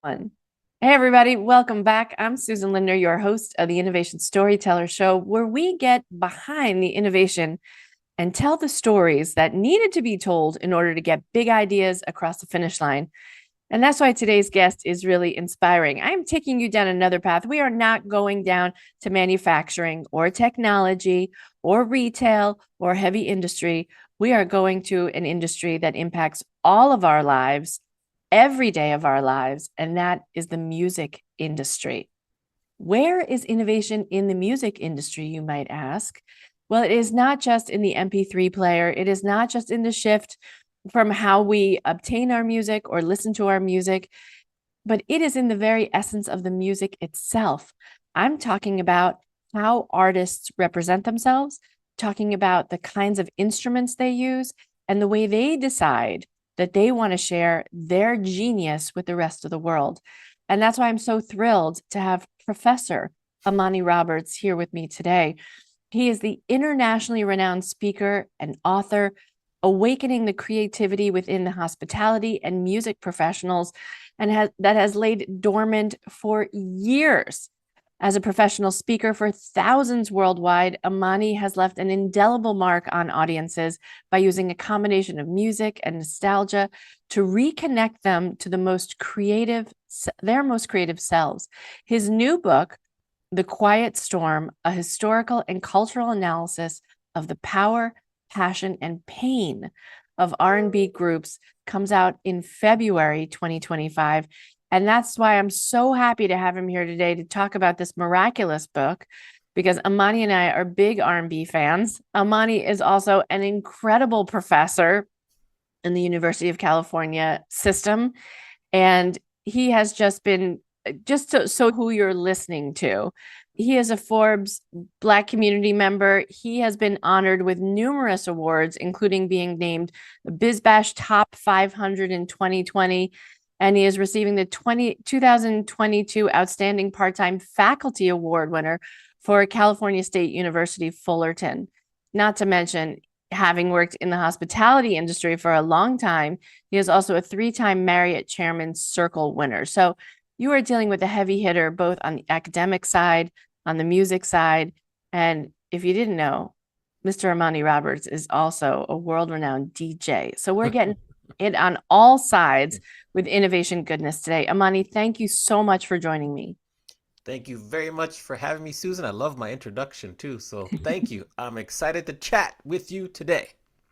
One. Hey, everybody, welcome back. I'm Susan Linder, your host of the Innovation Storytellers Show, where we get behind the innovation and tell the stories that needed to be told in order to get big ideas across the finish line. And that's why today's guest is really inspiring. I'm taking you down another path. We are not going down to manufacturing or technology or retail or heavy industry. We are going to an industry that impacts all of our lives every day of our lives, and that is the music industry. Where is innovation in the music industry, you might ask? Well, it is not just in the MP3 player. It is not just in the shift from how we obtain our music or listen to our music, but it is in the very essence of the music itself. I'm talking about how artists represent themselves, talking about the kinds of instruments they use, and the way they decide that they want to share their genius with the rest of the world. And that's why I'm so thrilled to have Professor Amani Roberts here with me today. He is the internationally renowned speaker and author, awakening the creativity within the hospitality and music professionals, and that has laid dormant for years. As a professional speaker for thousands worldwide, Amani has left an indelible mark on audiences by using a combination of music and nostalgia to reconnect them to their most creative selves. His new book, The Quiet Storm, a historical and cultural analysis of the power, passion, and pain of R&B groups, comes out in February 2025. And that's why I'm so happy to have him here today to talk about this miraculous book, because Amani and I are big R&B fans. Amani is also an incredible professor in the University of California system. And he has just been, so who you're listening to. He is a Forbes Black community member. He has been honored with numerous awards, including being named the BizBash Top 500 in 2020. And he is receiving the 2022 Outstanding Part-Time Faculty Award winner for California State University, Fullerton. Not to mention, having worked in the hospitality industry for a long time, he is also a 3-time Marriott Chairman's Circle winner. So you are dealing with a heavy hitter, both on the academic side, on the music side. And if you didn't know, Mr. Amani Roberts is also a world-renowned DJ. So we're getting it on all sides with innovation goodness today. Amani, thank you so much for joining me. Thank you very much for having me, Susan. I love my introduction too. So thank you. I'm excited to chat with you today.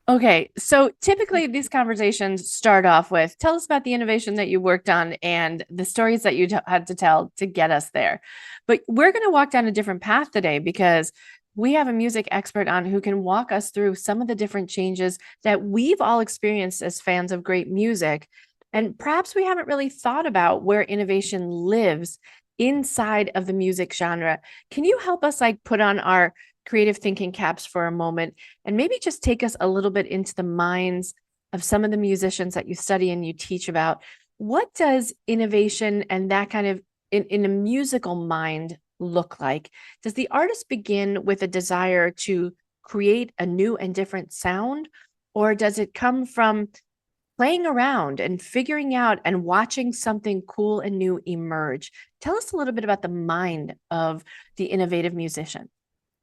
Okay, so typically these conversations start off with, tell us about the innovation that you worked on and the stories that you had to tell to get us there. But we're going to walk down a different path today, because we have a music expert on who can walk us through some of the different changes that we've all experienced as fans of great music. And perhaps we haven't really thought about where innovation lives inside of the music genre. Can you help us put on our creative thinking caps for a moment and maybe just take us a little bit into the minds of some of the musicians that you study and you teach about? What does innovation and that kind of in a musical mind look like? Does the artist begin with a desire to create a new and different sound, or does it come from playing around and figuring out and watching something cool and new emerge? Tell us a little bit about the mind of the innovative musician.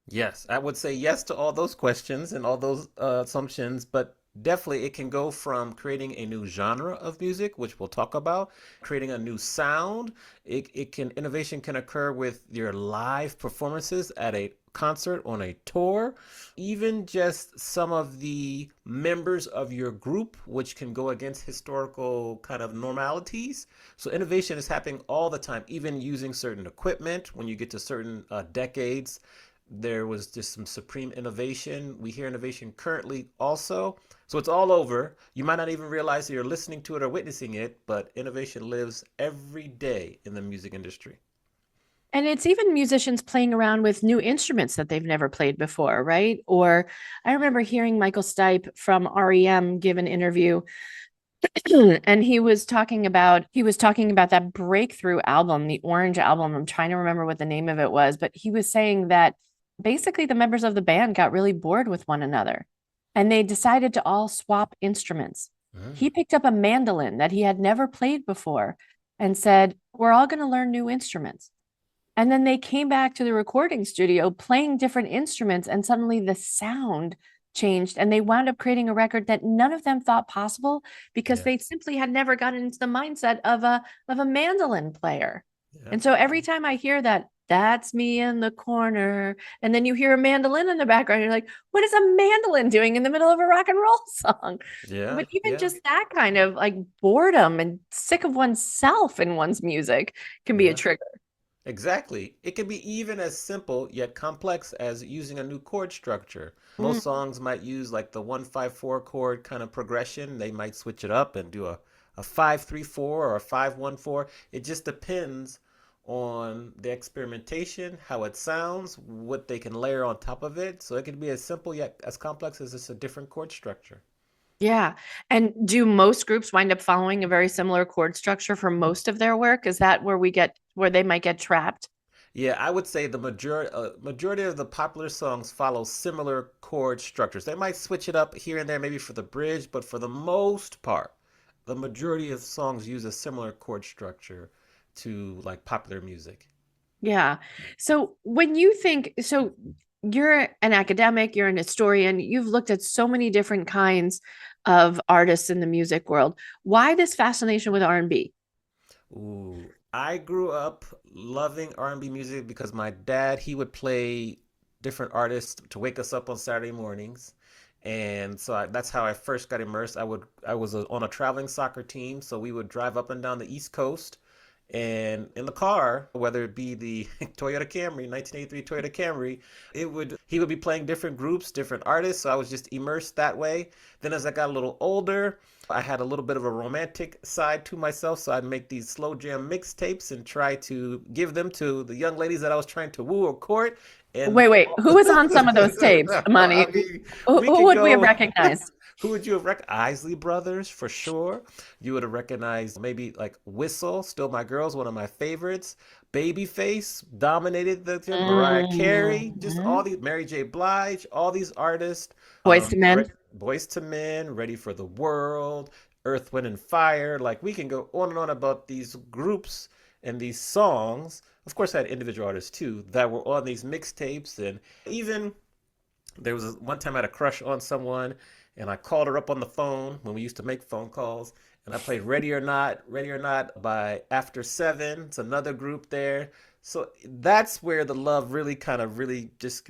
Yes, I would say yes to all those questions and all those assumptions, but definitely it can go from creating a new genre of music, which we'll talk about, creating a new sound. Innovation can occur with your live performances at a concert, on a tour, even just some of the members of your group, which can go against historical kind of normalities. So innovation is happening all the time, even using certain equipment. When you get to certain decades, there was just some supreme innovation. We hear innovation currently also. So it's all over. You might not even realize that you're listening to it or witnessing it, but innovation lives every day in the music industry. And it's even musicians playing around with new instruments that they've never played before, right? Or I remember hearing Michael Stipe from REM give an interview, and he was talking about that breakthrough album, the Orange album. I'm trying to remember what the name of it was, but he was saying that basically the members of the band got really bored with one another and they decided to all swap instruments. Mm. He picked up a mandolin that he had never played before, and said, we're all going to learn new instruments. And then they came back to the recording studio playing different instruments, and suddenly the sound changed. And they wound up creating a record that none of them thought possible because Yeah. they simply had never gotten into the mindset of a mandolin player. Yeah. And so every time I hear that, that's me in the corner, and then you hear a mandolin in the background, you're like, what is a mandolin doing in the middle of a rock and roll song? Yeah. But even Yeah. just that kind of like boredom and sick of oneself in one's music can be a Yeah. trigger. Exactly. It can be even as simple yet complex as using a new chord structure. Mm, Most songs might use like the 1-5-4 chord kind of progression. They might switch it up and do a 5-3-4 or a 5-1-4. It just depends on the experimentation, how it sounds, what they can layer on top of it. So it can be as simple yet as complex as just a different chord structure. yeah. And do most groups wind up following a very similar chord structure for most of their work? Is that where they might get trapped? Yeah, I would say the majority of the popular songs follow similar chord structures. They might switch it up here and there, maybe for the bridge, but for the most part, the majority of songs use a similar chord structure to like popular music. Yeah. So when you think, so you're an academic, you're an historian, you've looked at so many different kinds of artists in the music world. Why this fascination with R&B? Ooh, I grew up loving R&B music because my dad, he would play different artists to wake us up on Saturday mornings. And so that's how I first got immersed. I was on a traveling soccer team, so we would drive up and down the East Coast, and in the car, whether it be the Toyota Camry, 1983 Toyota Camry, it would he would be playing different groups, different artists, so I was just immersed that way. Then as I got a little older, I had a little bit of a romantic side to myself, so I'd make these slow jam mixtapes and try to give them to the young ladies that I was trying to woo or court. And Wait, who was on some of those tapes, I Amani? mean, Who, we who could would we have go. recognized? Who would you have recognized? Isley Brothers for sure. You would have recognized maybe like Whistle, Still My Girls, one of my favorites. Babyface dominated the gym. Mariah Carey, just all Mhm. these. Mary J. Blige, all these artists. Boys to Men. Boys to Men, Ready for the World, Earth, Wind and Fire. Like we can go on and on about these groups and these songs. Of course, I had individual artists too that were on these mixtapes, and even there was one time I had a crush on someone, and I called her up on the phone when we used to make phone calls, and I played Ready or Not by After Seven. It's another group there. So that's where the love really kind of really just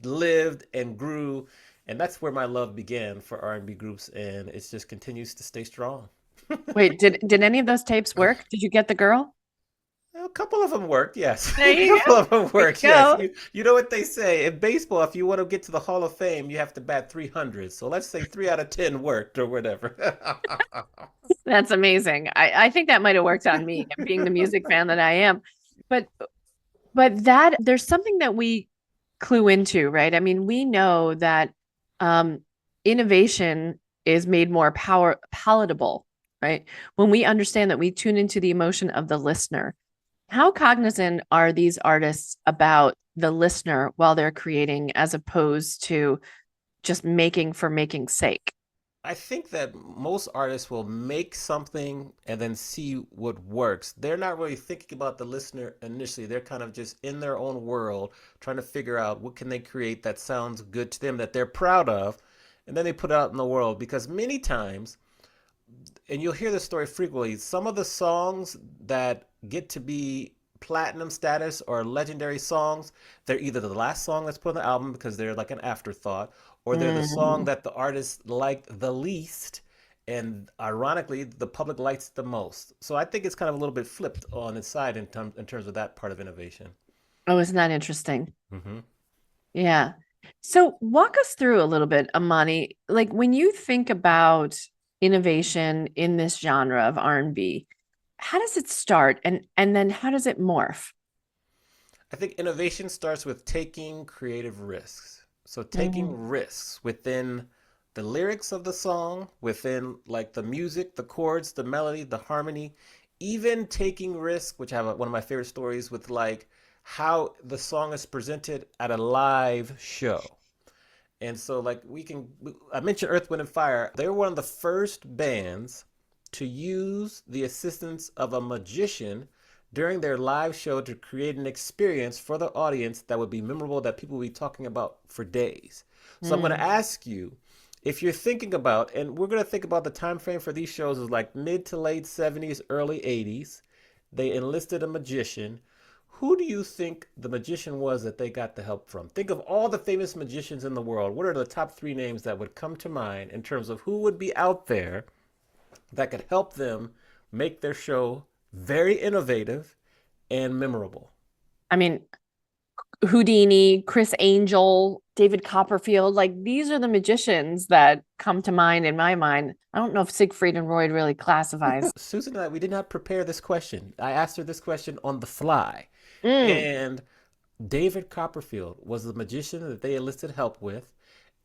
lived and grew, and that's where my love began for R&B groups, and it just continues to stay strong. Wait, did any of those tapes work? Did you get the girl? A couple of them worked, yes. There A you couple go. of them There worked, you yes. go. You know what they say in baseball? If you want to get to the Hall of Fame, you have to bat 300. So let's say 3 out of 10 worked or whatever. That's amazing. I think that might have worked on me, being the music fan that I am. But that there's something that we clue into, right? I mean, we know that um, innovation is made more palatable, right? When we understand that we tune into the emotion of the listener. How cognizant are these artists about the listener while they're creating, as opposed to just making for making's sake? I think that most artists will make something and then see what works. They're not really thinking about the listener initially. They're kind of just in their own world, trying to figure out what can they create that sounds good to them, that they're proud of, and then they put it out in the world. Because many times, and you'll hear this story frequently, some of the songs that get to be platinum status or legendary songs, they're either the last song that's put on the album because they're like an afterthought, or they're the song Mm. that the artist liked the least, and ironically the public likes the most. So I think it's kind of a little bit flipped on its side in terms of that part of innovation. Oh, isn't that interesting? Hmm. Yeah. So walk us through a little bit, Amani. Like when you think about innovation in this genre of R&B, how does it start and then how does it morph? I think innovation starts with taking creative risks. So taking Mm. risks within the lyrics of the song, within like the music, the chords, the melody, the harmony, even taking risks, which I have one of my favorite stories with like how the song is presented at a live show. And so like I mentioned Earth, Wind and Fire. They were one of the first bands to use the assistance of a magician during their live show to create an experience for the audience that would be memorable, that people will be talking about for days. So I'm going to Mm. ask you, if you're thinking about, and we're going to think about the time frame for these shows is like mid to late 70s, early 80s. They enlisted a magician. Who do you think the magician was that they got the help from? Think of all the famous magicians in the world. What are the top three names that would come to mind in terms of who would be out there that could help them make their show very innovative and memorable? I mean, Houdini, Chris Angel, David Copperfield, like these are the magicians that come to mind in my mind. I don't know if Siegfried and Roy really classifies. Susan and I, we did not prepare this question. I asked her this question on the fly. Mm. And David Copperfield was the magician that they enlisted help with.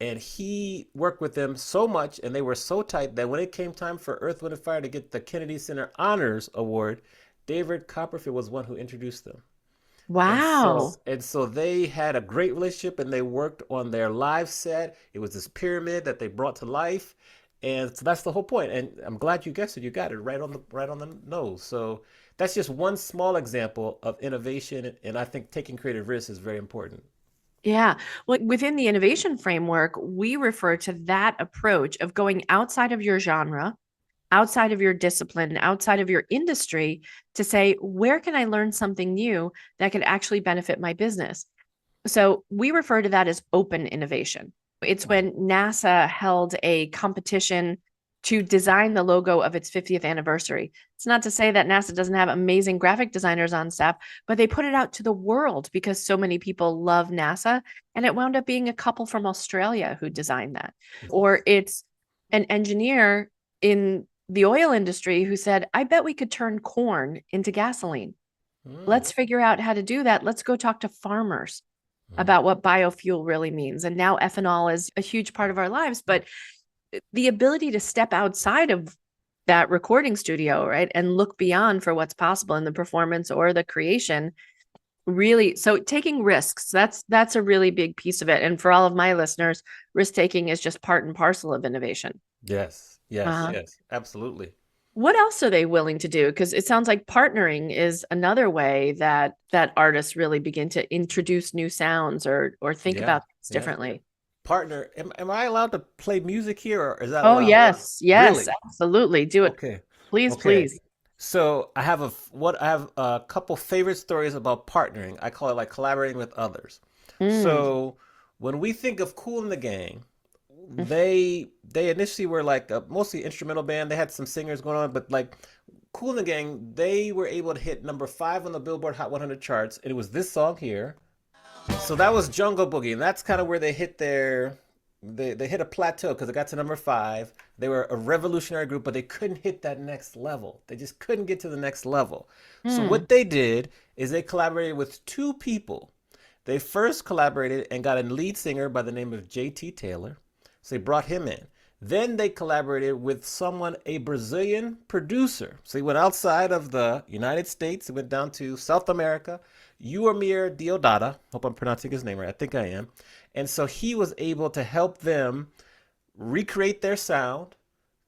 And he worked with them so much and they were so tight that when it came time for Earth, Wind, and Fire to get the Kennedy Center Honors Award, David Copperfield was one who introduced them. And so Wow. and so they had a great relationship and they worked on their live set. It was this pyramid that they brought to life. And so that's the whole point. And I'm glad you guessed it. You got it right on the nose. So that's just one small example of innovation. And I think taking creative risks is very important. Yeah. Well, within the innovation framework, we refer to that approach of going outside of your genre, outside of your discipline, outside of your industry to say, where can I learn something new that could actually benefit my business? So we refer to that as open innovation. It's when NASA held a competition to design the logo of its 50th anniversary. It's not to say that NASA doesn't have amazing graphic designers on staff, but they put it out to the world because so many people love NASA. And it wound up being a couple from Australia who designed that. Or it's an engineer in the oil industry who said, I bet we could turn corn into gasoline. Mm, Let's figure out how to do that. Let's go talk to farmers mm. about what biofuel really means. And now ethanol is a huge part of our lives, but the ability to step outside of that recording studio, right, and look beyond for what's possible in the performance or the creation really, so taking risks, that's a really big piece of it. And for all of my listeners, risk taking is just part and parcel of innovation. Yes, yes, Uh-huh. yes, absolutely. What else are they willing to do? Because it sounds like partnering is another way that artists really begin to introduce new sounds or think Yeah, about things yeah. differently. Partner, am I allowed to play music here or is that Oh, allowed? yes. Yes, Really? absolutely. Do it. Okay. Please, Okay. please. So I have a couple favorite stories about partnering. I call it like collaborating with others. Mm. So when we think of Kool and the Gang, Mm. they initially were like a mostly instrumental band. They had some singers going on, but like Kool and the Gang, they were able to hit number 5 on the Billboard Hot 100 charts, and it was this song here. So that was Jungle Boogie, and that's kind of where they hit they hit a plateau because it got to number 5. They were a revolutionary group, but they couldn't hit that next level. They just couldn't get to the next level. So Mm. what they did is they collaborated with two people. They first collaborated and got a lead singer by the name of JT Taylor. So they brought him in. Then they collaborated with someone, a Brazilian producer. So he went outside of the United States. He went down to South America. Uamir Diodata. Hope I'm pronouncing his name right. I think I am. And so he was able to help them recreate their sound.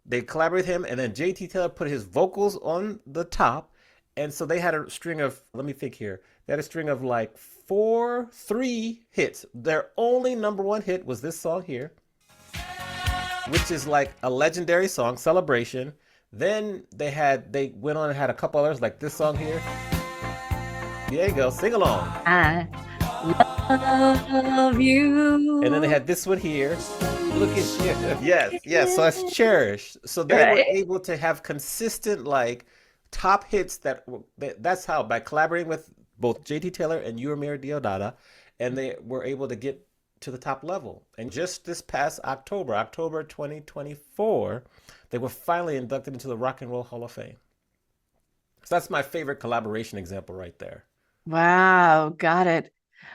They collaborated with him, and then JT Taylor put his vocals on the top. And so they had a string of, let me think here. They had a string of like 3 hits. Their only number 1 hit was this song here, which is like a legendary song, Celebration. Then they went on and had a couple others like this song here. There you go, sing along. I love And then they you. had this one here. Look at you. Yes, yes. So that's cherished. So they were Right? able to have consistent like top hits that's how by collaborating with both JT Taylor and Uamir Diodata, and they were able to get to the top level. And just this past October, October 2024, they were finally inducted into the Rock and Roll Hall of Fame. So that's my favorite collaboration example right there. Wow, got it.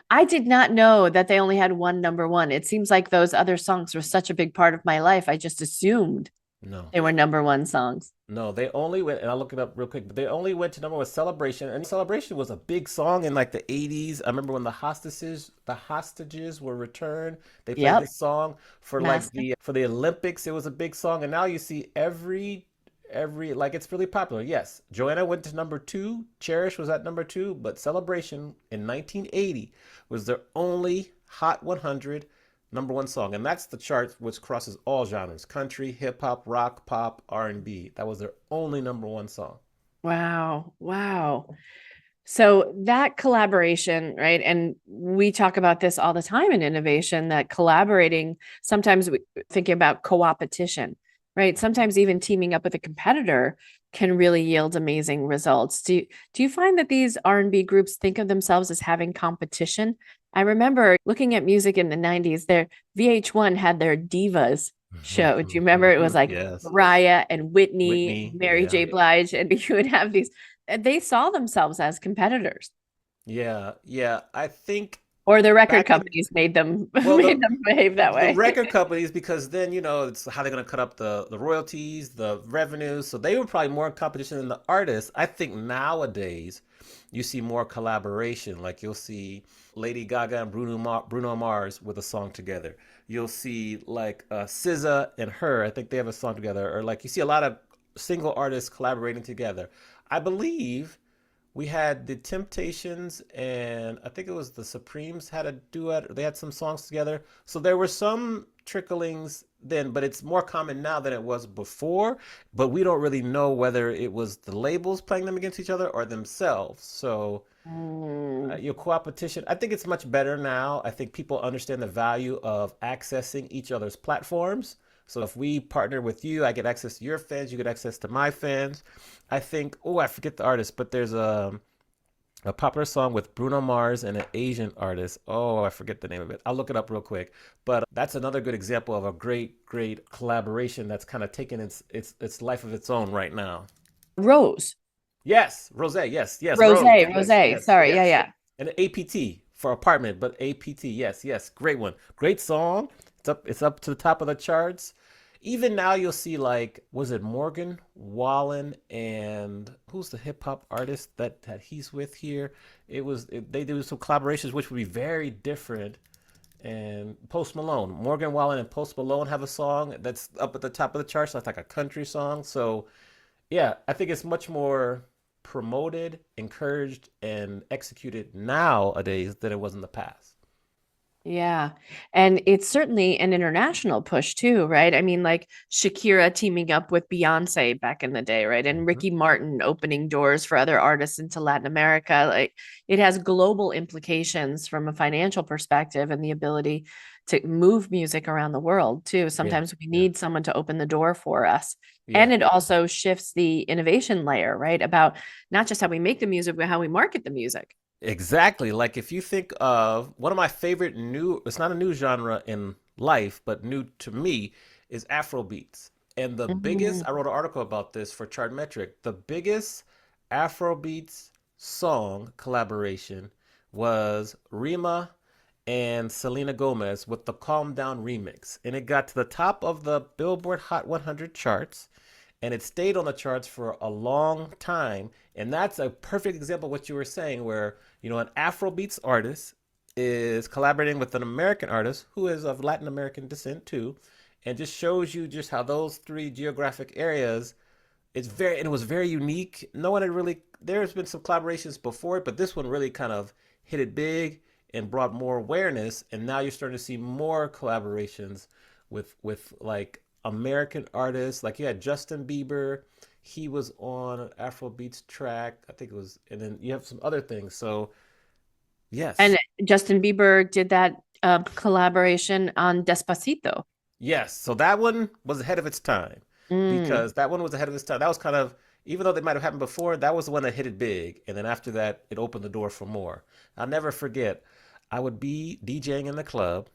I did not know that they only had one number one. It seems like those other songs were such a big part of my life. I just assumed No. they were number one songs. No, they only went, and I'll look it up real quick, but they only went to number 1 Celebration. And Celebration was a big song in like the 80s. I remember when the hostages were returned. They played Yep. this song for like Master. for the Olympics. It was a big song. And now you see like it's really popular. Yes, Joanna went to number two. Cherish was at number two, but Celebration in 1980 was their only Hot 100 number one song, and that's the chart which crosses all genres: country, hip hop, rock, pop, R&B. That was their only number one song. Wow. Wow. So that collaboration, right? And we talk about this all the time in innovation, that collaborating, sometimes we thinking about co-opetition, right? Sometimes even teaming up with a competitor can really yield amazing results. Do you find that these R&B groups think of themselves as having competition? I remember looking at music in the 90s, their VH1 had their divas show. Do you remember? It was like Yes. Mariah and Whitney and Whitney, Mary yeah. J. Blige, and you would have these, they saw themselves as competitors, Yeah, yeah. I think or the record back in companies made them well, made them behave that the way. record companies, because then it's how they're going to cut up the royalties, the revenues. So they were probably more in competition than the artists. I think nowadays you see more collaboration. Like you'll see Lady Gaga and Bruno Mars with a song together. You'll see like SZA and her. I think they have a song together. Or like you see a lot of single artists collaborating together. I believe we had the Temptations and I think it was the Supremes had a duet. Or they had some songs together. So there were some tricklings then, but it's more common now than it was before. But we don't really know whether it was the labels playing them against each other or themselves. So Mm. your co-opetition, I think it's much better now. I think people understand the value of accessing each other's platforms. So if we partner with you, I get access to your fans, you get access to my fans. I think, oh, I forget the artist, but there's a popular song with Bruno Mars and an Asian artist. Oh, I forget the name of it. I'll look it up real quick. But that's another good example of a great collaboration that's kind of taken its life of its own right now. Rose, Yes, Rose. Yes, Rose. Rose. Sorry, yeah, yeah. And an APT for apartment, but APT. Yes, great one. Great song. It's up to the top of the charts. Even now you'll see like was it Morgan Wallen and who's the hip hop artist that he's with here? They do some collaborations which would be very different. And Post Malone, Morgan Wallen and Post Malone have a song that's up at the top of the charts. That's like a country song. So yeah, I think it's much more promoted, encouraged, and executed nowadays than it was in the past. Yeah. And it's certainly an international push too, right? I mean, like Shakira teaming up with Beyonce back in the day, right? And Mhm. Ricky Martin opening doors for other artists into Latin America. Like it has global implications from a financial perspective and the ability to move music around the world too. Yeah, Sometimes we yeah, need someone to open the door for us. yeah. And it also shifts the innovation layer, right? About not just how we make the music, but how we market the music. Exactly. Like if you think of one of my favorite it's not a new genre in life, but new to me, is Afro beats. And Mhm. I wrote an article about this for Chartmetric. The biggest Afro beats song collaboration was Rima and Selena Gomez with the Calm Down remix. And it got to the top of the Billboard Hot 100 charts and it stayed on the charts for a long time. And that's a perfect example of what you were saying, where an Afrobeats artist is collaborating with an American artist who is of Latin American descent too, and just shows you just how those three geographic areas. And it was very unique. No one had really. There's been some collaborations before it, but this one really kind of hit it big and brought more awareness. And now you're starting to see more collaborations with like American artists. Like you had Justin Bieber, he was on an Afro Beats track, I think it was, and then you have some other things. So yes, And Justin Bieber did that collaboration on Despacito. yes. So that one was ahead of its time Mm. because that one was ahead of its time. That was kind of, even though they might have happened before, that was the one that hit it big. And then after that, it opened the door for more. I'll never forget, I would be DJing in the club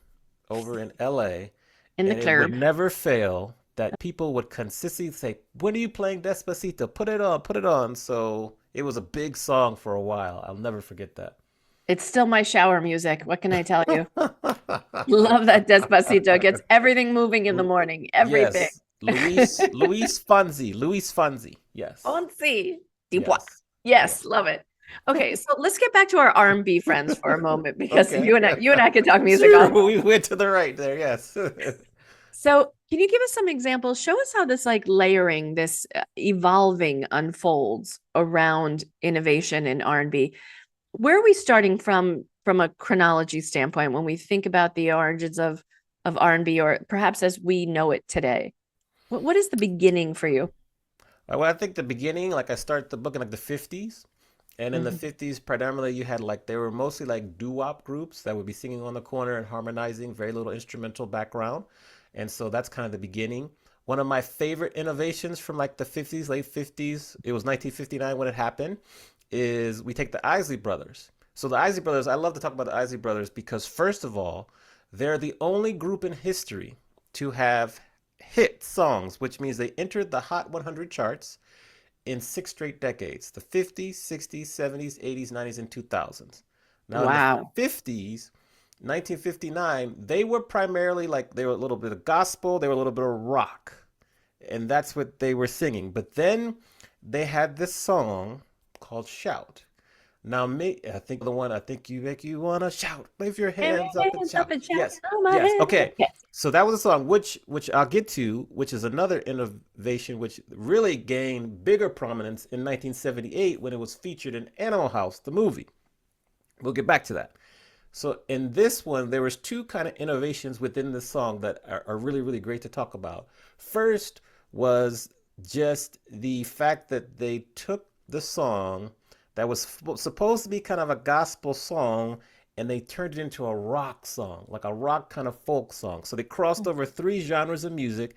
over in LA, In the and it would club. never fail that people would consistently say, "When are you playing Despacito? Put it on, put it on." So it was a big song for a while. I'll never forget that. It's still my shower music. What can I tell you? Love that Despacito. Gets everything moving in the morning. Everything. Yes, Luis Fonzi. Yes, Fonzie. Deepak. yes, Yes, yes. love it. Okay, so let's get back to our R&B friends for a moment because Okay. you and I can talk music all Sure, we went to the right there. Yes. so Can you give us some examples? Show us how this like layering, this evolving unfolds around innovation in R&B. Where are we starting from a chronology standpoint when we think about the origins of R&B, or perhaps as we know it today? What is the beginning for you? Well, I think the beginning, like I start the book in like the 50s. And in the Mhm. 50s, predominantly, you had like, they were mostly like doo-wop groups that would be singing on the corner and harmonizing, very little instrumental background. And so that's kind of the beginning. One of my favorite innovations from like the 50s, late 50s, it was 1959 when it happened, is we take the Isley Brothers. So the Isley Brothers, I love to talk about the Isley Brothers because, first of all, they're the only group in history to have hit songs, which means they entered the Hot 100 charts in 6 straight decades: the 50s, 60s, 70s, 80s, 90s, and 2000s. Now, in the Wow. 50s, 1959, they were primarily like, they were a little bit of gospel, they were a little bit of rock, and that's what they were singing. But then they had this song called Shout. Now, me, I think the one, I think you make you wanna shout, wave your Hands hands up and up shout. and shout, Yes, oh my yes. head. Okay. Yes. So that was a song which I'll get to, which is another innovation which really gained bigger prominence in 1978 when it was featured in Animal House, the movie. We'll get back to that. So in this one, there was two kind of innovations within the song that are really, really great to talk about. First was just the fact that they took the song that was supposed to be kind of a gospel song and they turned it into a rock song, like a rock kind of folk song. So they crossed over three genres of music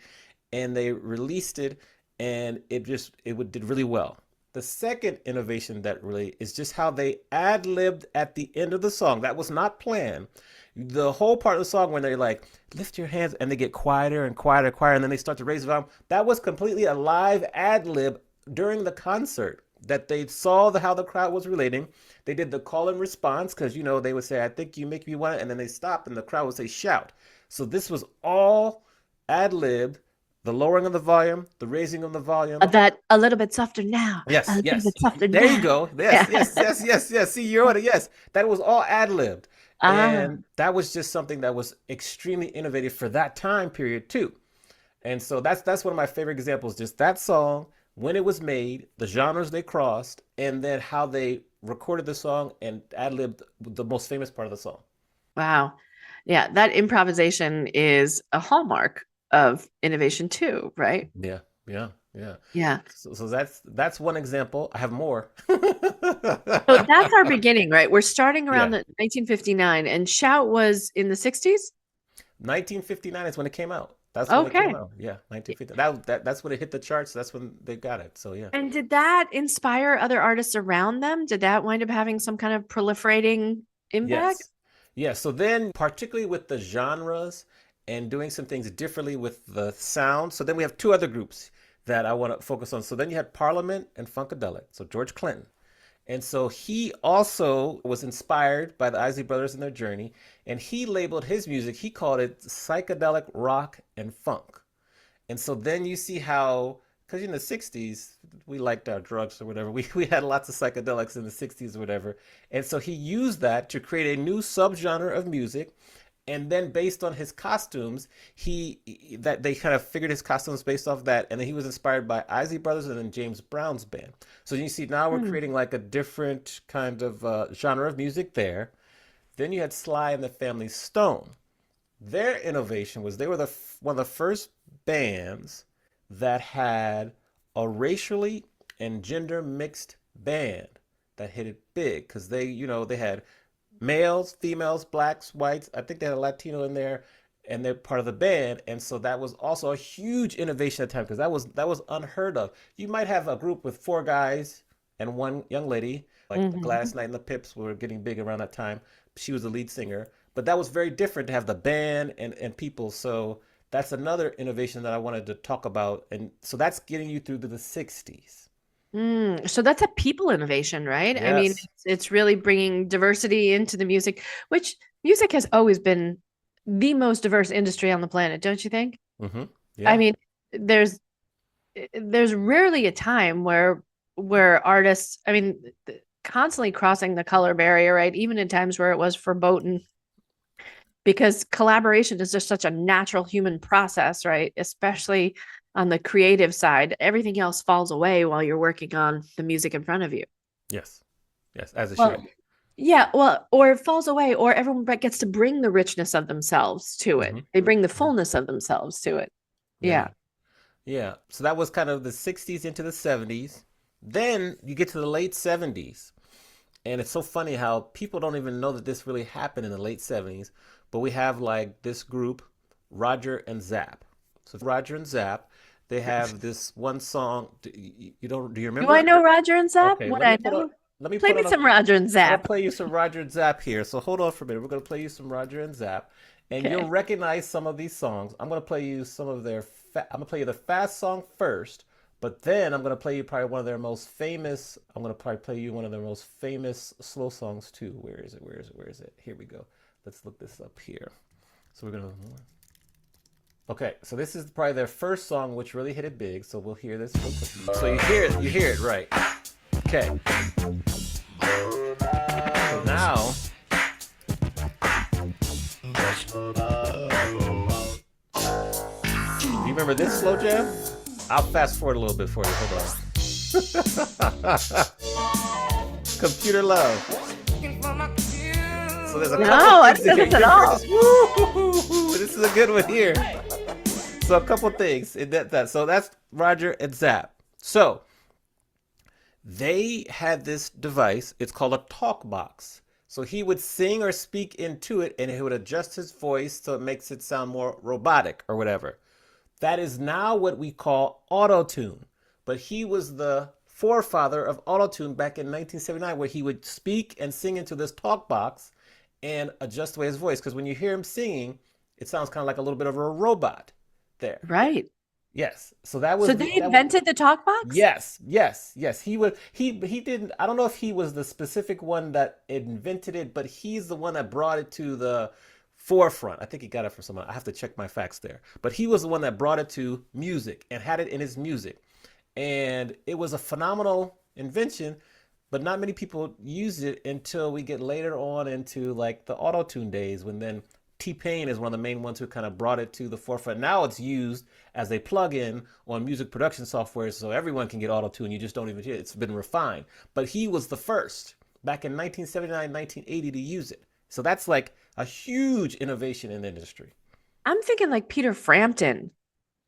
and they released it, and did really well. The second innovation that really is just how they ad libbed at the end of the song. That was not planned. The whole part of the song when they're like, lift your hands, and they get quieter and quieter and quieter, and then they start to raise the volume. That was completely a live ad lib during the concert. That they saw how the crowd was relating. They did the call and response because, they would say, I think you make me want it. And then they stop and the crowd would say, shout. So this was all ad libbed, the lowering of the volume, the raising of the volume. That a little bit softer now, a Yes, little yes. bit softer There you now. go. Yes, Yeah. yes, yes, yes, yes. See, you're on it. Yes. That was all ad libbed. Ah, And that was just something that was extremely innovative for that time period, too. And so that's one of my favorite examples. Just that song, when it was made, the genres they crossed, and then how they recorded the song and ad libbed the most famous part of the song. wow. Yeah, that improvisation is a hallmark of innovation too, right? Yeah, yeah, yeah. Yeah. So that's one example. I have more. So that's our beginning, right? We're starting around Yeah. the 1959, and Shout was in the 60s. 1959 is when it came out. That's when it came Okay. out. Yeah, 1950. That's when it hit the charts. That's when they got it. So yeah. And did that inspire other artists around them? Did that wind up having some kind of proliferating impact? Yes. Yeah. So then, particularly with the genres and doing some things differently with the sound. So then we have two other groups that I want to focus on. So then you had Parliament and Funkadelic. So George Clinton. And so he also was inspired by the Isley Brothers and their journey. And he labeled his music, he called it psychedelic rock and funk. And so then you see how, because in the 60s, we liked our drugs or whatever. We had lots of psychedelics in the 60s or whatever. And so he used that to create a new subgenre of music. And then based on his costumes, that they kind of figured his costumes based off that. And then he was inspired by Isley Brothers and then James Brown's band. So you see now we're Hmm. creating like a different kind of genre of music there. Then you had Sly and the Family Stone. Their innovation was they were one of the first bands that had a racially and gender mixed band that hit it big because they had males, females, blacks, whites. I think they had a Latino in there, and they're part of the band. And so that was also a huge innovation at the time because that was unheard of. You might have a group with four guys and one young lady, like the Mhm. Gladys Knight and the Pips were getting big around that time. She was the lead singer, but that was very different to have the band and people. So that's another innovation that I wanted to talk about. And so that's getting you through to the 60s. So that's a people innovation, right? I mean, Yes. it's really bringing diversity into the music, which music has always been the most diverse industry on the planet, don't you think? Mm-hmm. I Yeah. mean, there's there's rarely a time where artists, I mean, constantly crossing the color barrier, right? Even in times where it was verboten because collaboration is just such a natural human process, right? Especially on the creative side, everything else falls away while you're working on the music in front of you. Yes. Yes, as it should. Well, yeah, well, or it falls away, or everyone gets to bring the richness of themselves to it. Hmm. They bring the Yeah. fullness of themselves to it. Yeah. Yeah. Yeah. So that was kind of the 60s into the 70s. Then you get to the late 70s. And it's so funny how people don't even know that this really happened in the late 70s. But we have like this group, Roger and Zapp. So Roger and Zapp, they have this one song. Do you Do I remember? know Roger and Zapp? Okay, What I know? let me Play put me on a some Roger and I'm gonna Zapp. play you some Roger and Zapp here. So hold on for a minute. We're gonna play you some Roger and Zapp, and you'll Okay. recognize some of these songs. I'm gonna play you some of their. I'm gonna play you the fast song first, but then I'm gonna play you probably one of their most famous. I'm gonna probably play you one of their most famous slow songs too. Where is it? Where is it? Where is it? Here we go. Let's look this up here. So we're gonna. Okay, so this is probably their first song, which really hit it big. So we'll hear this. So you hear it. You hear it right. Okay. So now. Do you remember this slow jam? I'll fast forward a little bit for you. Hold on. Computer Love. So there's a couple No, I things don't in know here. this at all. This is a good one here. So a couple things in that. So that's Roger and Zapp. So they had this device. It's called a talk box. So he would sing or speak into it, and it would adjust his voice so it makes it sound more robotic or whatever. That is now what we call auto-tune. But he was the forefather of auto-tune back in 1979, where he would speak and sing into this talk box and adjust away his voice. Because when you hear him singing, it sounds kind of like a little bit of a robot there. Right. Yes. So that So was they that was invented the talk box? yes, yes, yes. He didn't I don't know if he was the specific one that invented it, but he's the one that brought it to the forefront. I think he got it from someone. I have to check my facts there. But he was the one that brought it to music and had it in his music. And it was a phenomenal invention, but not many people use it until we get later on into like the auto-tune days when then T-Pain is one of the main ones who kind of brought it to the forefront. Now it's used as a plug-in on music production software so everyone can get auto-tune. You just don't even hear it. It's been refined. But he was the first back in 1979, 1980 to use it. So that's like a huge innovation in the industry. I'm thinking like Peter Frampton,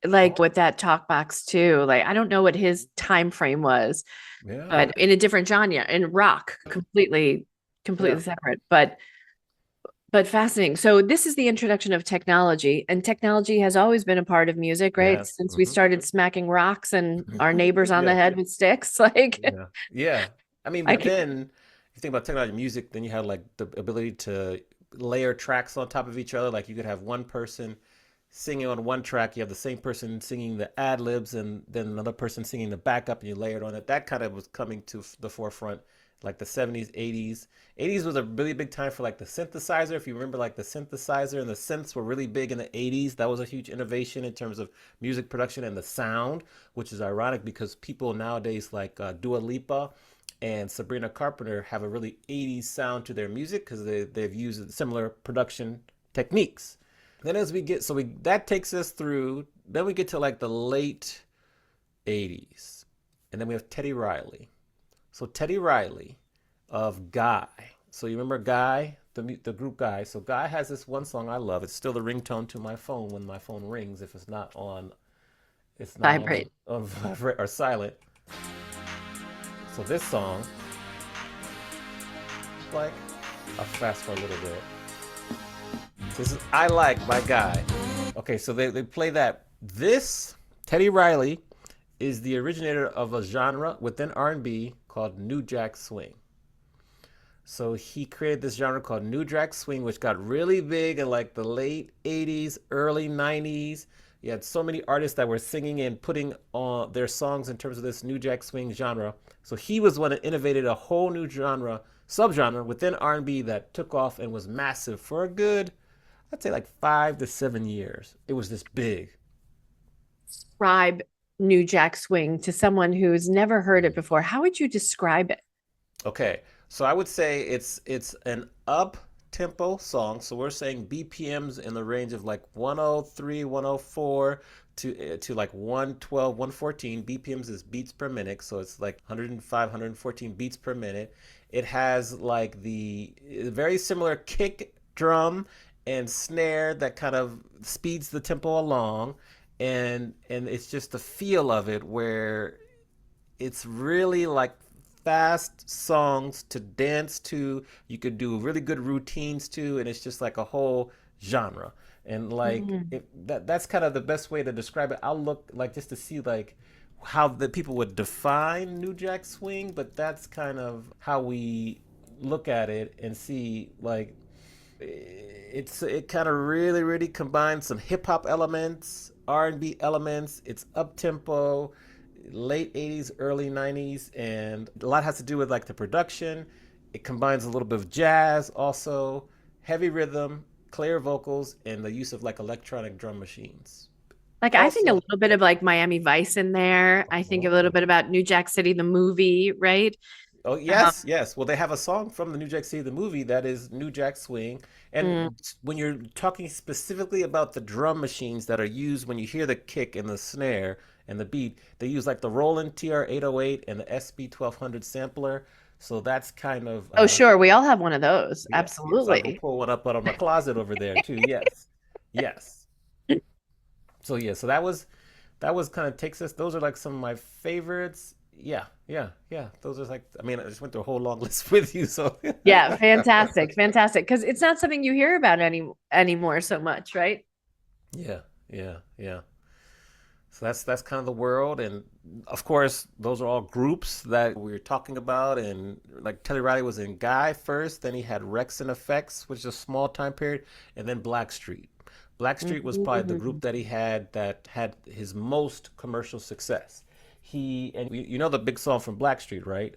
like with that talk box too. Like I don't know what his time frame was, Yeah. but in a different genre, in rock, Yeah. completely separate. But fascinating. So this is the introduction of technology, and technology has always been a part of music, right? Yes. Since we started smacking rocks and our neighbors on the Yeah. head with sticks. Like Yeah. Yeah. I mean, I but can, then if you think about technology music, then you have like the ability to layer tracks on top of each other. Like you could have one person singing on one track, you have the same person singing the ad libs, and then another person singing the backup, and you layer it on it. That kind of was coming to the forefront, like the 70s, 80s. 80s was a really big time for like the synthesizer. If you remember, like the synthesizer and the synths were really big in the 80s. That was a huge innovation in terms of music production and the sound, which is ironic because people nowadays like Dua Lipa and Sabrina Carpenter have a really 80s sound to their music because they've used similar production techniques. Then as we get, so we that takes us through, then we get to like the late 80s. And then we have Teddy Riley. So Teddy Riley of Guy. So you remember Guy, the group Guy. So Guy has this one song I love. It's still the ringtone to my phone when my phone rings if it's not vibrate. on vibrate or silent. So this song, like, I'll fast for a little bit. This is I Like by Guy. Okay, so they play that. This, Teddy Riley, is the originator of a genre within R&B called New Jack Swing. So he created this genre called New Jack Swing, which got really big in like the late 80s, early 90s. You had so many artists that were singing and putting on their songs in terms of this New Jack Swing genre. So he was one that innovated a whole new genre, subgenre within R&B that took off and was massive for a good, I'd say like 5 to 7 years. It was this big. Describe New Jack Swing to someone who's never heard it before. How would you describe it? Okay, so I would say it's an up tempo song. So we're saying BPMs in the range of like 103, 104 to like 112, 114. BPMs is beats per minute. So it's like 105, 114 beats per minute. It has like the very similar kick drum and snare that kind of speeds the tempo along, and it's just the feel of it where it's really like fast songs to dance to. You could do really good routines to, and it's just like a whole genre. And like Mm. that's kind of the best way to describe it. I'll look like just to see like how the people would define New Jack Swing, but that's kind of how we look at it and see like it kind of really combines some hip hop elements, R&B elements. It's up tempo, late 80s, early 90s, and a lot has to do with like the production. It combines a little bit of jazz, also heavy rhythm, clear vocals, and the use of like electronic drum machines. Like I think a Also, little bit of like Miami Vice in there. I think a little bit about New Jack City, the movie, right? oh Um, yes, yes. Well, they have a song from the New Jack City the movie that is New Jack Swing. mm. And when you're talking specifically about the drum machines that are used when you hear the kick and the snare and the beat, they use like the Roland TR-808 and the SB 1200 sampler. So that's kind of Oh, sure. We all have one of those. yes, yes. I'll go Absolutely. pull one up out of my closet over there too. Yes, yes. So yeah, so that was kind of takes us. Those are like some of my favorites. Yeah, yeah, yeah. Those are like. I mean, I just went through a whole long list with you. So Yeah, fantastic, fantastic. Because it's not something you hear about anymore so much, right? yeah, yeah, yeah. So that's kind of the world, and of course, those are all groups that we were talking about. And like Teddy Riley was in Guy first, then he had Rex and Effects, which is a small time period, and then Blackstreet. Blackstreet was probably the group Mhm. that he had that had his most commercial success. He and you know the big song from Blackstreet, right?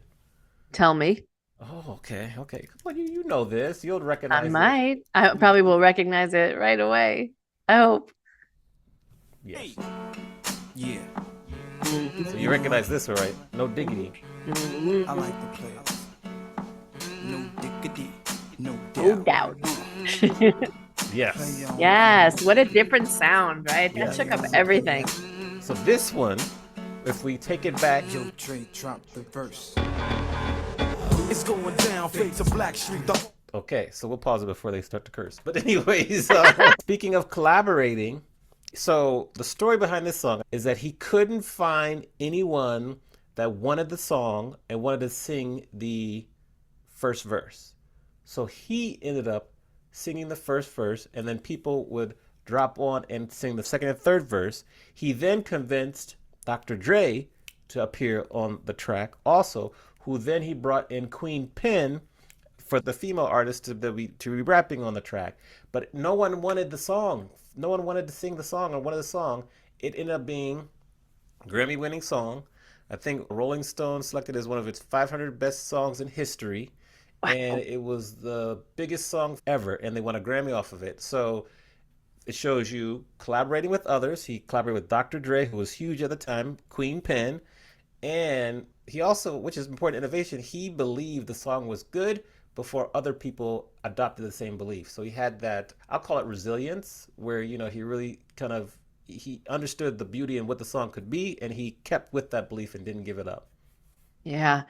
Tell me. Oh, okay, okay. Well, you know this. You'll I recognize it. might. I probably will recognize it right away. I hope. Yes. Yeah, So you recognize this, all right? No diggity. I like the players. No diggity, no No doubt. doubt. Yes. Yes. What a different sound, right? That Yes. shook up everything. So this one, if we take it back, Yo, Trey, drop the verse. It's going down, fade to Black Street. okay, so we'll pause it before they start to curse. But anyways, speaking of collaborating, so the story behind this song is that he couldn't find anyone that wanted the song and wanted to sing the first verse. So he ended up singing the first verse, and then people would drop on and sing the second and third verse. He then convinced Dr. Dre to appear on the track also, who then he brought in Queen Pen for the female artist to be rapping on the track. But no one wanted the song. No one wanted to sing the song or wanted the song. It ended up being a Grammy winning song. I think Rolling Stone selected as one of its 500 best songs in history. And Wow. it was the biggest song ever, and they won a Grammy off of it. So it shows you collaborating with others. He collaborated with Dr. Dre, who was huge at the time, Queen Pen, and he also, which is important innovation, he believed the song was good before other people adopted the same belief. So he had that, I'll call it resilience, where he really kind of he understood the beauty and what the song could be, and he kept with that belief and didn't give it up. Yeah.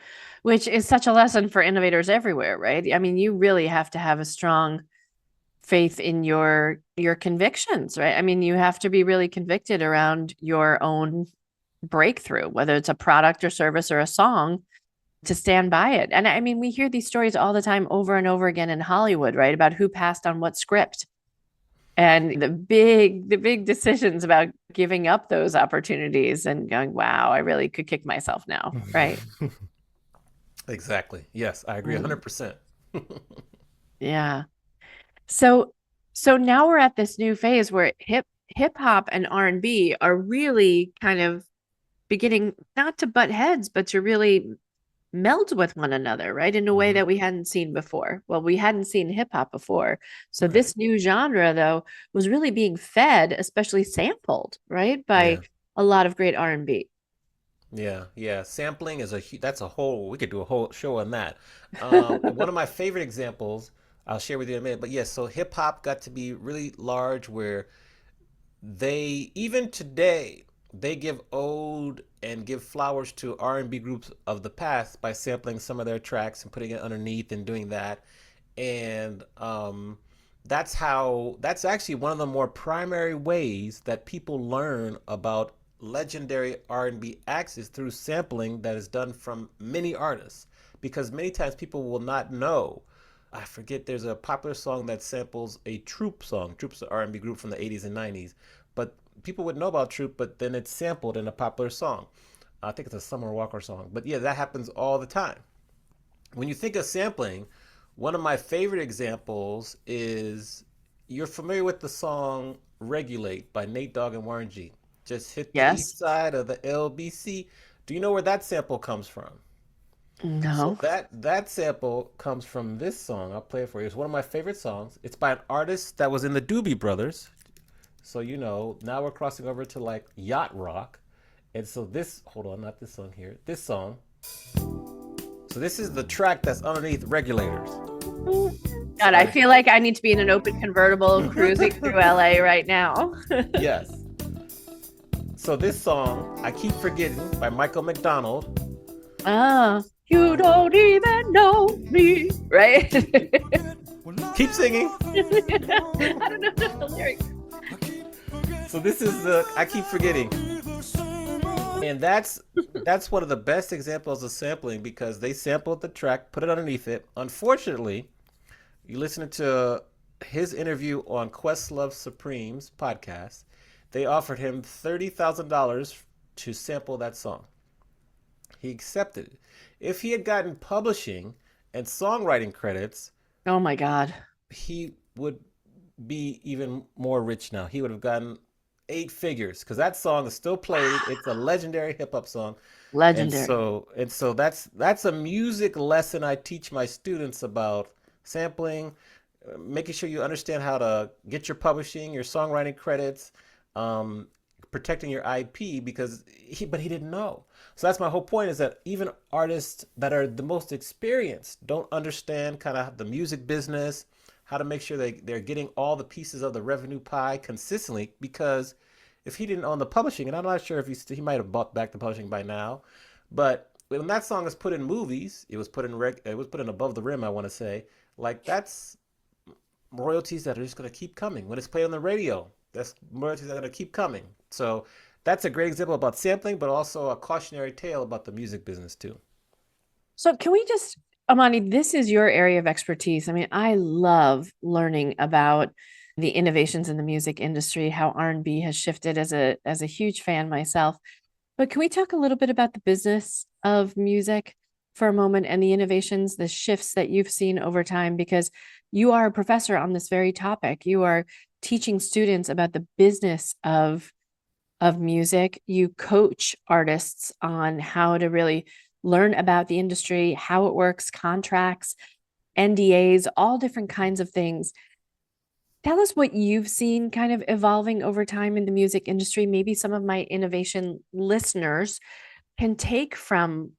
Which is such a lesson for innovators everywhere, right? I mean, you really have to have a strong faith in your convictions, right? I mean, you have to be really convicted around your own breakthrough, whether it's a product or service or a song, to stand by it. And I mean, we hear these stories all the time over and over again in Hollywood, right? About who passed on what script and the big decisions about giving up those opportunities and going, wow, I really could kick myself now, right? Exactly. Yes, I agree Mm, 100%. yeah. So now we're at this new phase where hip hop and R&B are really kind of beginning not to butt heads, but to really meld with one another, right? In a way Hmm. that we hadn't seen before. Well, we hadn't seen hip hop before. So Right. this new genre, though, was really being fed, especially sampled, right, by Yeah. a lot of great R&B. Yeah, yeah. Sampling is that's a whole, we could do a whole show on that. One of my favorite examples I'll share with you in a minute. But yes, so hip hop got to be really large where they, even today, they give ode and give flowers to R&B groups of the past by sampling some of their tracks and putting it underneath and doing that. And that's actually one of the more primary ways that people learn about legendary R&B acts is through sampling that is done from many artists, because many times people will not know. I forget, there's a popular song that samples a Troop song. Troop's an R&B group from the 80s and 90s, but people would know about Troop, but then it's sampled in a popular song. I think it's a Summer Walker song, but yeah, that happens all the time. When you think of sampling, one of my favorite examples is, you're familiar with the song Regulate by Nate Dogg and Warren G. Just hit the Yes. east side of the LBC. Do you know where that sample comes from? So No. that sample comes from this song. I'll play it for you. It's one of my favorite songs. It's by an artist that was in the Doobie Brothers. So now we're crossing over to like yacht rock. And so this, hold on, not this song here. This song. So this is the track that's underneath Regulators. God, I feel like I need to be in an open convertible cruising through LA right now. Yes. So this song, I Keep Forgetting by Michael McDonald. You don't even know me, right? Keep singing. I don't know the lyrics. So this is the I Keep Forgetting. And that's one of the best examples of sampling, because they sampled the track, put it underneath it. Unfortunately, you listen to his interview on Questlove Supreme's podcast, they offered him $30,000 to sample that song. He accepted it. If he had gotten publishing and songwriting credits, Oh my God. he would be even more rich now. He would have gotten 8 figures, because that song is still played. It's a legendary hip hop song. And Legendary. so that's a music lesson I teach my students about sampling, making sure you understand how to get your publishing, your songwriting credits, um, protecting your IP, because but he didn't know. So that's my whole point, is that even artists that are the most experienced don't understand kind of the music business, how to make sure they're getting all the pieces of the revenue pie consistently, because if he didn't own the publishing, and I'm not sure if he might have bought back the publishing by now, but when that song is put in movies, it was put in Above the Rim, I want to say, like, that's royalties that are just going to keep coming. When it's played on the radio, that's royalties that are going to keep coming. So that's a great example about sampling, but also a cautionary tale about the music business too. So can we just, Amani, this is your area of expertise. I mean, I love learning about the innovations in the music industry, how R&B has shifted, as a huge fan myself. But can we talk a little bit about the business of music for a moment, and the innovations, the shifts that you've seen over time? Because you are a professor on this very topic. You are teaching students about the business of music. You coach artists on how to really learn about the industry, how it works, contracts, NDAs, all different kinds of things. Tell us what you've seen kind of evolving over time in the music industry. Maybe some of my innovation listeners can take from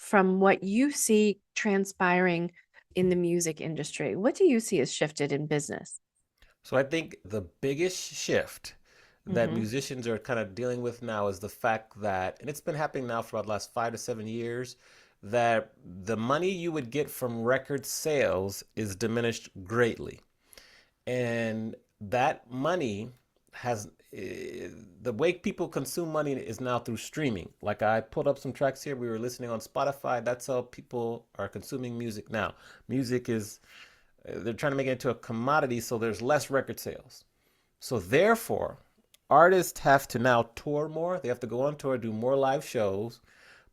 what you see transpiring in the music industry. What do you see has shifted in business? So I think the biggest shift that Mm-hmm. musicians are kind of dealing with now is the fact that, and it's been happening now for about the last 5 to 7 years, that the money you would get from record sales is diminished greatly. And that money has the way people consume money is now through streaming. Like, I pulled up some tracks here. We were listening on Spotify. That's how people are consuming music now. Music is, they're trying to make it into a commodity, so there's less record sales. So therefore, artists have to now tour more. They have to go on tour, do more live shows,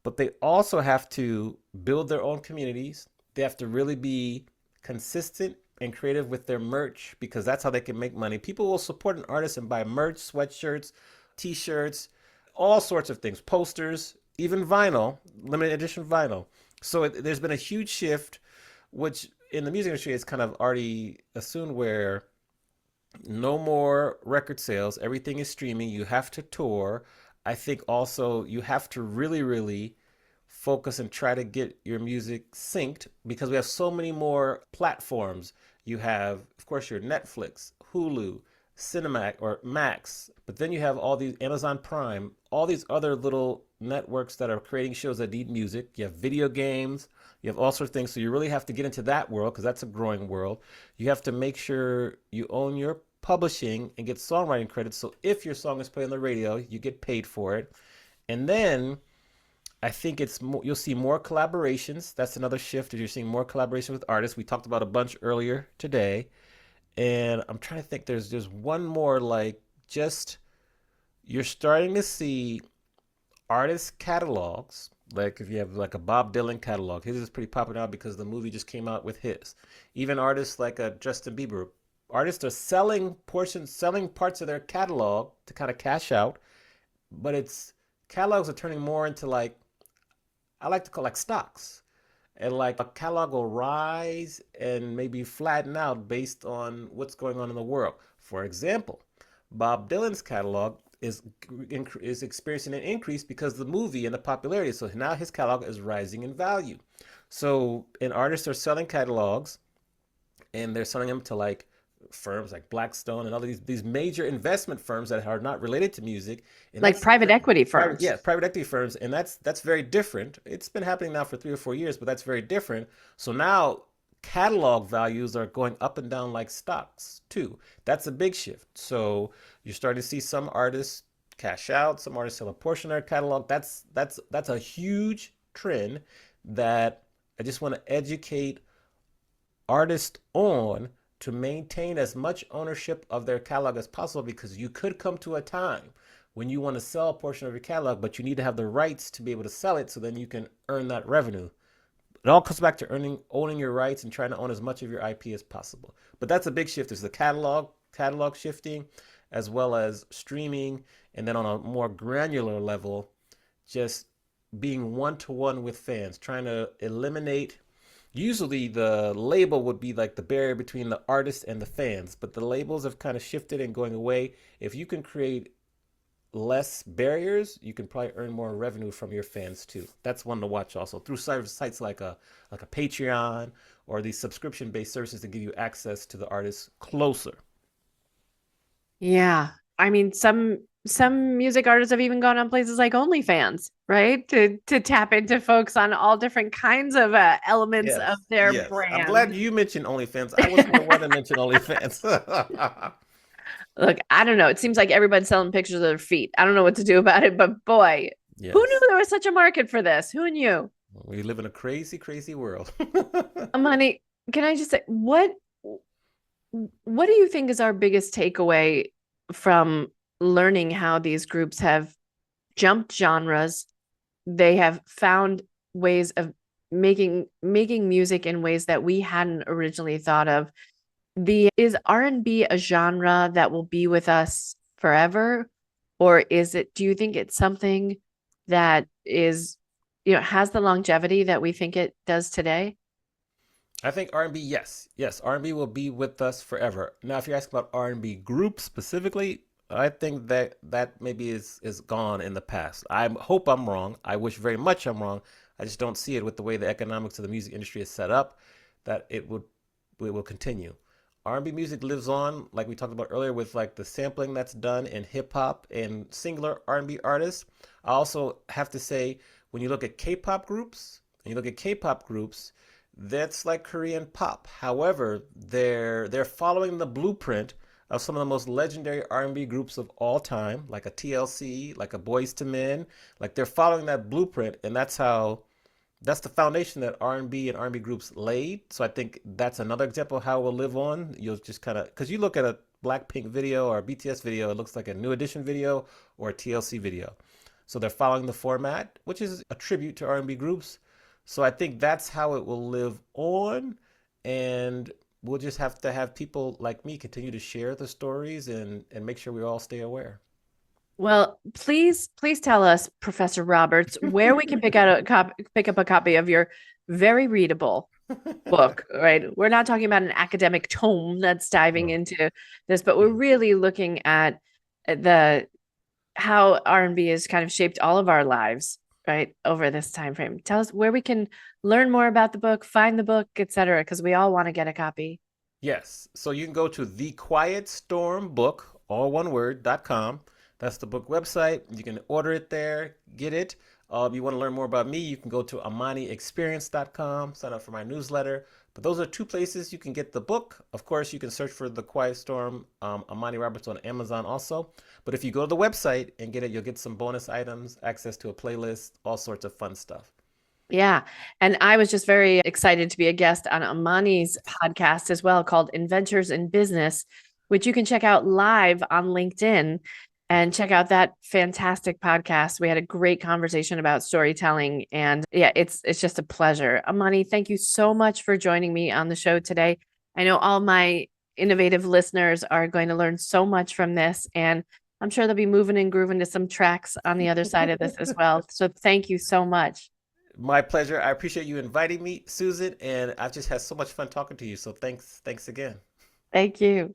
but they also have to build their own communities. They have to really be consistent and creative with their merch, because that's how they can make money. People will support an artist and buy merch, sweatshirts, t-shirts, all sorts of things, posters, even vinyl, limited edition vinyl. So there's been a huge shift, which in the music industry is kind of already assumed, where no more record sales, everything is streaming. You have to tour. I think also you have to really, really focus and try to get your music synced, because we have so many more platforms. You have, of course, your Netflix, Hulu, Cinemax or Max, but then you have all these Amazon Prime, all these other little networks that are creating shows that need music. You have video games, you have all sorts of things. So you really have to get into that world because that's a growing world. You have to make sure you own your publishing and get songwriting credits. So if your song is played on the radio, you get paid for it. And then I think it's more, you'll see more collaborations. That's another shift. Is you're seeing more collaboration with artists. We talked about a bunch earlier today, and I'm trying to think. There's one more like just you're starting to see artist catalogs. Like if you have like a Bob Dylan catalog, his is pretty popular now because the movie just came out with his. Even artists like a Justin Bieber, artists are selling parts of their catalog to kind of cash out, but it's catalogs are turning more into like I like to call like stocks. And like a catalog will rise and maybe flatten out based on what's going on in the world. For example, Bob Dylan's catalog is experiencing an increase because of the movie and the popularity. So now his catalog is rising in value. So and artists are selling catalogs and they're selling them to like firms like Blackstone and all these major investment firms that are not related to music, and Like private equity firms. private equity firms, and that's very different. It's been happening now for 3 or 4 years, but that's very different. So now catalog values are going up and down like stocks too. That's a big shift. So you're starting to see some artists cash out, some artists sell a portion of their catalog. That's a huge trend that I just want to educate artists on to maintain as much ownership of their catalog as possible, because you could come to a time when you want to sell a portion of your catalog, but you need to have the rights to be able to sell it so then you can earn that revenue. It all comes back to owning your rights and trying to own as much of your IP as possible. But that's a big shift. There's the catalog shifting, as well as streaming, and then on a more granular level, just being one-to-one with fans, trying to eliminate. Usually the label would be like the barrier between the artist and the fans, but the labels have kind of shifted and going away. If you can create less barriers, you can probably earn more revenue from your fans too. That's one to watch also through sites like a Patreon or these subscription-based services that give you access to the artists closer. Yeah. I mean, some music artists have even gone on places like OnlyFans, right? To tap into folks on all different kinds of elements of their brand. I'm glad you mentioned OnlyFans. I was going to want to mention OnlyFans. Look, I don't know. It seems like everybody's selling pictures of their feet. I don't know what to do about it, but boy, Yes. Who knew there was such a market for this? Who knew? We live in a crazy, crazy world. Amani, can I just say, what do you think is our biggest takeaway from learning how these groups have jumped genres? They have found ways of making music in ways that we hadn't originally thought of. Is R&B a genre that will be with us forever? Or do you think it's something that is, has the longevity that we think it does today? I think R&B, yes. Yes, R&B will be with us forever. Now, if you're asking about R&B groups specifically, I think that maybe is gone in the past. I hope I'm wrong. I wish very much I'm wrong. I just don't see it with the way the economics of the music industry is set up that it will continue. R&B music lives on, like we talked about earlier, with like the sampling that's done in hip hop and singular R&B artists. I also have to say, when you look at K-pop groups, that's like Korean pop. However, they're following the blueprint of some of the most legendary R&B groups of all time, like a TLC, like a Boyz II Men. Like they're following that blueprint, and that's the foundation that R&B and R&B groups laid. So I think that's another example of how it will live on. You'll just kind of, because you look at a Blackpink video or a BTS video, it looks like a New Edition video or a TLC video. So they're following the format, which is a tribute to R&B groups. So I think that's how it will live on. And we'll just have to have people like me continue to share the stories and make sure we all stay aware. Well, please tell us, Professor Roberts, where we can pick up a copy of your very readable book, right? We're not talking about an academic tome that's diving into this, but we're really looking at how R&B has kind of shaped all of our lives, right, over this time frame. Tell us where we can learn more about the book, find the book, etc., because we all want to get a copy. Yes. So you can go to thequietstormbook, all one word.com. That's the book website. You can order it there, get it. If you want to learn more about me, you can go to amaniexperience.com, sign up for my newsletter. But those are two places you can get the book. Of course, you can search for The Quiet Storm, Amani Roberts on Amazon also. But if you go to the website and get it, you'll get some bonus items, access to a playlist, all sorts of fun stuff. Yeah. And I was just very excited to be a guest on Amani's podcast as well, called Inventors in Business, which you can check out live on LinkedIn and check out that fantastic podcast. We had a great conversation about storytelling. And yeah, it's just a pleasure. Amani, thank you so much for joining me on the show today. I know all my innovative listeners are going to learn so much from this. And I'm sure they'll be moving and grooving to some tracks on the other side of this as well. So thank you so much. My pleasure. I appreciate you inviting me, Susan, and I've just had so much fun talking to you. So thanks again. Thank you.